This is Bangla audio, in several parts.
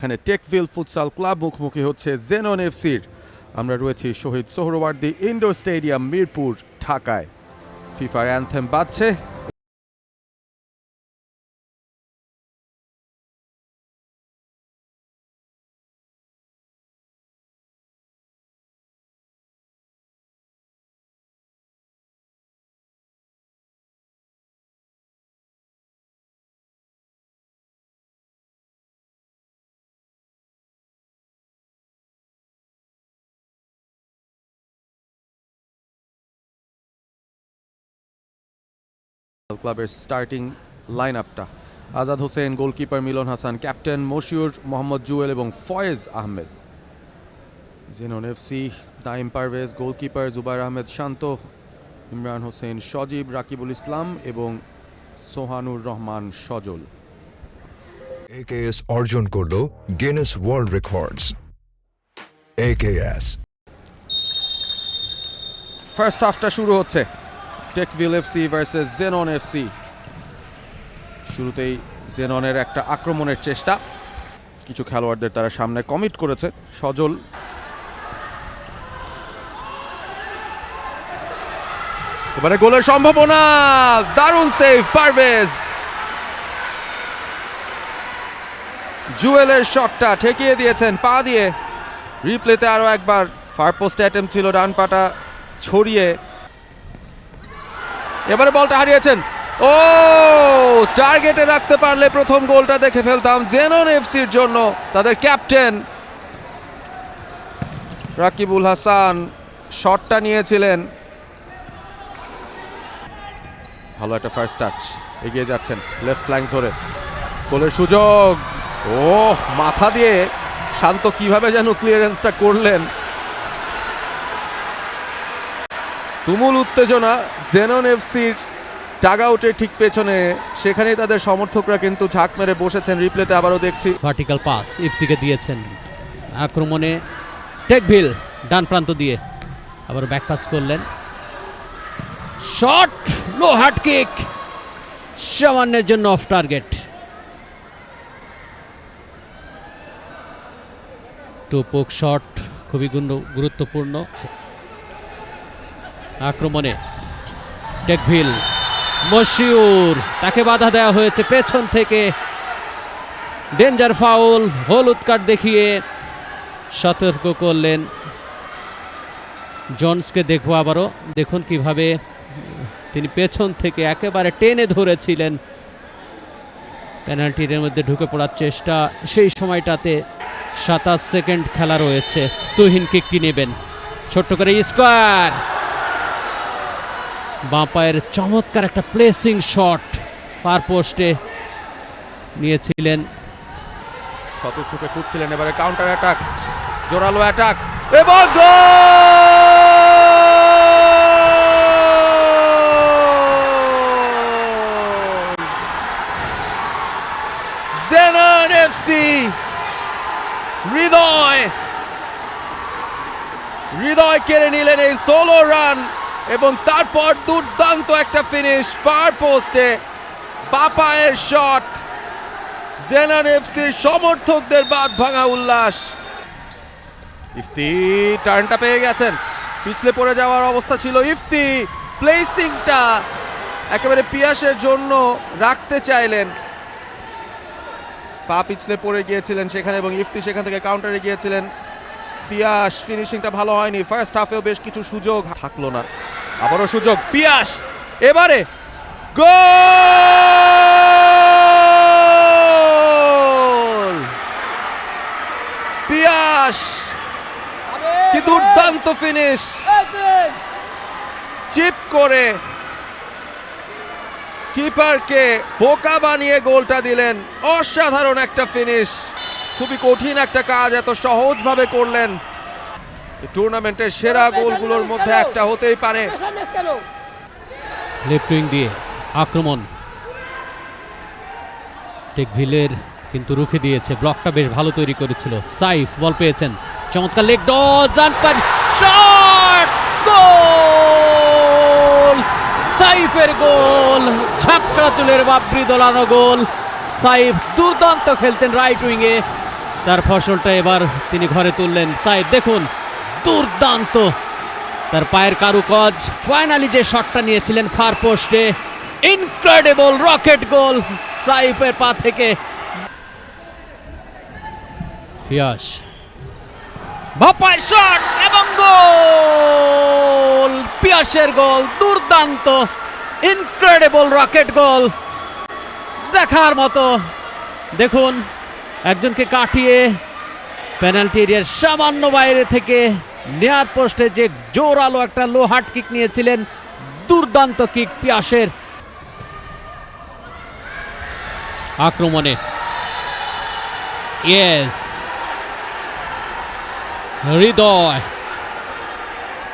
এখানে টেকভিল ফুটসাল ক্লাব মুখোমুখি হচ্ছে জেনন এফসির। আমরা রয়েছি শহীদ সোহরাওয়ার্দী ইনডোর স্টেডিয়াম মিরপুর, ঢাকায়। ফিফার অ্যানথেম বাজছে। ক্লাবের স্টার্টিং লাইন আপটা: আজাদ হোসেন, গোলকিপার মিলন হাসান, ক্যাপ্টেন মশিউর, মোহাম্মদ জুয়েল এবং Foyez Ahmed. Zenon FC: Naim Parvez, goalkeeper Zubair Ahmed Shanto, Imran Hossain Sajib, Rakibul Islam এবং সোহানুর রহমান সজল। AKS অর্জন করলো Guinness world records. AKS first হাফটা শুরু হচ্ছে। Techville FC versus Zenon FC. শুরুতেই জেননের একটা আক্রমণের চেষ্টা, কিছু খেলোয়াড়দের তারা সামনে কমিট করেছে। সজল, এবারে গোলের সম্ভাবনা, দারুণ সেভ পারভেজ। জুয়েলের শটটা ঠেকিয়ে দিয়েছেন পা দিয়ে। রিপ্লেতে আরো একবার ফার পোস্ট অ্যাটেম্প ছিল, ডান পাটা ছড়িয়ে। এবারে বলটা হারিয়েছেন। ও, টার্গেটে রাখতে পারলে প্রথম গোলটা দেখে ফেলতাম জেনন এফসির জন্য। তাদের ক্যাপ্টেন রাকিবুল হাসান শটটা নিয়েছিলেন। ভালো একটা ফার্স্ট টাচ, এগিয়ে যাচ্ছেন লেফট ফ্ল্যাঙ্ক ধরে। গোলের সুযোগ। ও, মাথা দিয়ে শান্ত কিভাবে যেন ক্লিয়ারেন্সটা করলেন। তুমুল উত্তেজনা জেনন এফসির ডাগ আউটের ঠিক পেছনে, সেখানেই তাদের সমর্থকরা কিন্তু ঝাঁক মেরে বসেছেন। রিপ্লেতে আবারও দেখছি ভার্টিক্যাল পাস ইফতিকে দিয়েছেন। আক্রমণে টেকভিল ডান প্রান্ত দিয়ে আবার ব্যাক পাস করলেন। শট, লো হার্ড কিক, সামান্যের জন্য অফ টার্গেট। টোপক শট খুবই গুরুত্বপূর্ণ। আক্রমণে টেকভিল, মশিউর, তাকে বাধা দেওয়া হয়েছে পেছন থেকে। ডেঞ্জার ফাউল, হলুদ কার্ড দেখিয়ে সতর্ক করলেন। জনসকে দেখবো আবারও, দেখুন কিভাবে তিনি পেছন থেকে একেবারে টেনে ধরেছিলেন। পেনাল্টির মধ্যে ঢুকে পড়ার চেষ্টা, সেই সময়টাতে 27 সেকেন্ড খেলা রয়েছে। তুহিন কিকটি নেবেন, ছোট্ট করে স্কোয়ার। বাঁ পায়ের চমৎকার একটা প্লেসিং শট, ফার পোস্টে নিয়েছিলেন। শতচুকে খুঁজছিলেন। এবারে কাউন্টার অ্যাটাক, জোরালো অ্যাটাক এবং জেনন এফসি। হৃদয় কেড়ে নিলেন এই সোলো রান এবং তারপর দুর্দান্ত একটা ফিনিশ ফার পোস্টে, বাপায়ের শট। জেনন এফসির সমর্থকদের বাদ ভাঙা উল্লাস। ইফতি টার্নটা পেয়ে গেছেন, পিছলে পড়ে যাওয়ার অবস্থা ছিল। ইফতি প্লেসিংটা একেবারে পিয়াসের জন্য রাখতে চাইলেন, পা পিছলে পড়ে গিয়েছিলেন সেখানে এবং ইফতি সেখান থেকে কাউন্টারে গিয়েছিলেন। পিয়াস ফিনিশিংটা ভালো হয়নি। ফার্স্ট হাফেও বেশ কিছু সুযোগ থাকলো না, আবারও সুযোগ। পিয়াস, এবারে গোল। পিয়াস, কি দুর্দান্ত ফিনিশ! চিপ করে কিপারকে বোকা বানিয়ে গোলটা দিলেন। অসাধারণ একটা ফিনিশ, খুবই কঠিন একটা কাজ এত সহজভাবে করলেন। টুর্নামেন্টের সেরা গোলগুলোর মধ্যে একটা হতেই পারে। লেফট উইং দিয়ে আক্রমণ, টেকভিলের কিন্তু রুখে দিয়েছে। ব্লকটা বেশ ভালো তৈরি করেছিল। সাইফ বল পেয়েছেন, চমৎকার লেগ ডজ, শট, গোল! সাইফের গোল, ঝাঁকড়া চুলের বাবরি দোলানো গোল। সাইফ দুর্দান্ত খেলছেন রাইট উইংয়ে, তার ফসলটা এবার তিনি ঘরে তুললেন। সাইফ দেখুন, দুর্দান্ত তার পায়ের কারুকাজ। ফাইনালি যে শটটা নিয়েছিলেন ফার পোস্টে, ইনক্রেডিবল রকেট গোল সাইফের পা থেকে। পিয়াস বাপায় শট এবং গোল, পিয়াসের গোল, দুর্দান্ত ইনক্রেডিবল রকেট গোল, দেখার মতো। দেখুন, একজনকে কাটিয়ে পেনাল্টি এরিয়ার সামান্য বাইরে থেকে নেয়ার পোস্টে যে জোরালো একটা লো হার্ট কিক নিয়েছিলেন, দুর্দান্ত কিক পিয়াসের। আক্রমণে ইয়েস, হৃদয়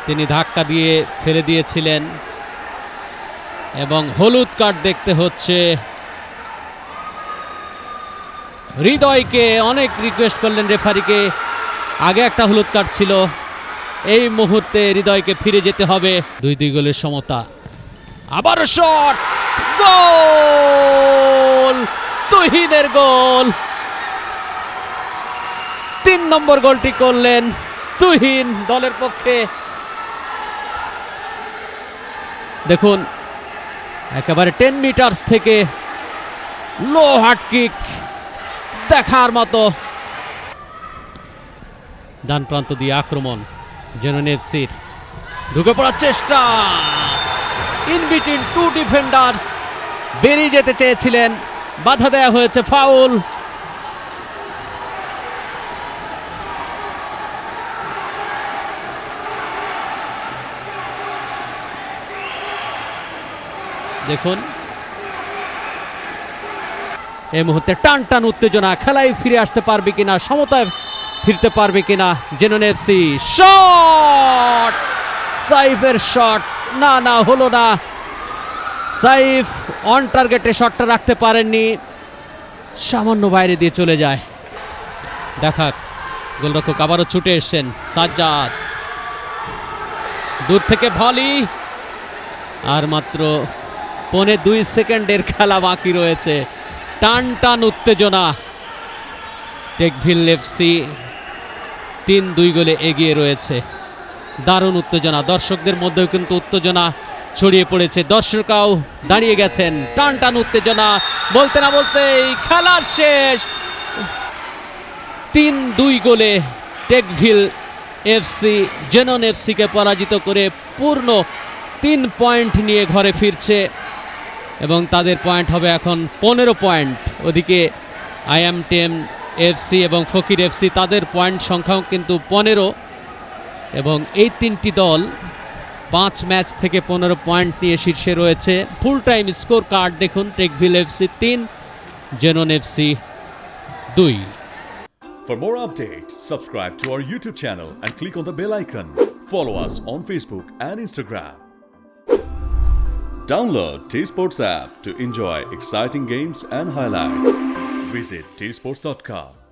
তিনি ধাক্কা দিয়ে ফেলে দিয়েছিলেন এবং হলুদ কার্ড দেখতে হচ্ছে। হৃদয়কে অনেক রিকোয়েস্ট করলেন রেফারিকে, আগে একটা হলুদ কার্ড ছিল, এই মুহূর্তে হৃদয়কে ফিরে যেতে হবে। 2-2 গোলের সমতা। আবারও শট, গোল, তুহিনের গোল। 3 নম্বর গোলটি করলেন তুহিন দলের পক্ষে। দেখুন, একেবারে 10 মিটার্স থেকে লো হার্ট কিক, দেখার মতো। ডান প্রান্ত দিয়ে আক্রমণ জেনন এফসির, ঢুকে পড়ার চেষ্টা, ইন বিটুইন 2 ডিফেন্ডার্স, বেরিয়ে যেতে চেয়েছিলেন, বাধা দেয়া হয়েছে, ফাউল। দেখুন, এই মুহূর্তে টান টান উত্তেজনা, খেলায় ফিরে আসতে পারবে কিনা, সমতায় ফিরতে পারবে কিনা জেনন এফসি। শট, সাইফের শট, না না হলো না। সাইফ অন টার্গেটে শটটা রাখতে পারেননি, সামান্য বাইরে দিয়ে চলে যায়। দেখা, গোলরক্ষক আবারও ছুটে এসছেন, সাজ্জাদ দূর থেকে ভলি, আর মাত্র 2.25 সেকেন্ডের খেলা বাকি রয়েছে। টান টান উত্তেজনা, টেকভিল এফসি 3-2 গোলে এগিয়ে রয়েছে। দারুণ উত্তেজনা, দর্শকদের মধ্যেও কিন্তু উত্তেজনা ছড়িয়ে পড়েছে, দর্শকরাও দাঁড়িয়ে গেছেন। টান টান উত্তেজনা, বলতে না বলতেই খেলা শেষ। 3-2 গোলে টেকভিল এফসি জেনন এফসিকে পরাজিত করে পূর্ণ 3 পয়েন্ট নিয়ে ঘরে ফিরছে এবং তাদের পয়েন্ট হবে এখন 15 পয়েন্ট। ওদিকে IM10 এফসি এবং ফকির এফসি, তাদের পয়েন্ট সংখ্যাও কিন্তু 15, এবং এই 3টি দল 5 ম্যাচ থেকে 15 পয়েন্ট নিয়ে শীর্ষে রয়েছে। ফুল টাইম স্কোর কার্ড দেখুন, Techville FC 3, Zenon FC 2। For more updates, subscribe to our YouTube channel and click on the bell icon. Follow us on Facebook and Instagram. Download T-Sports app to enjoy exciting games and highlights. Visit tsports.com.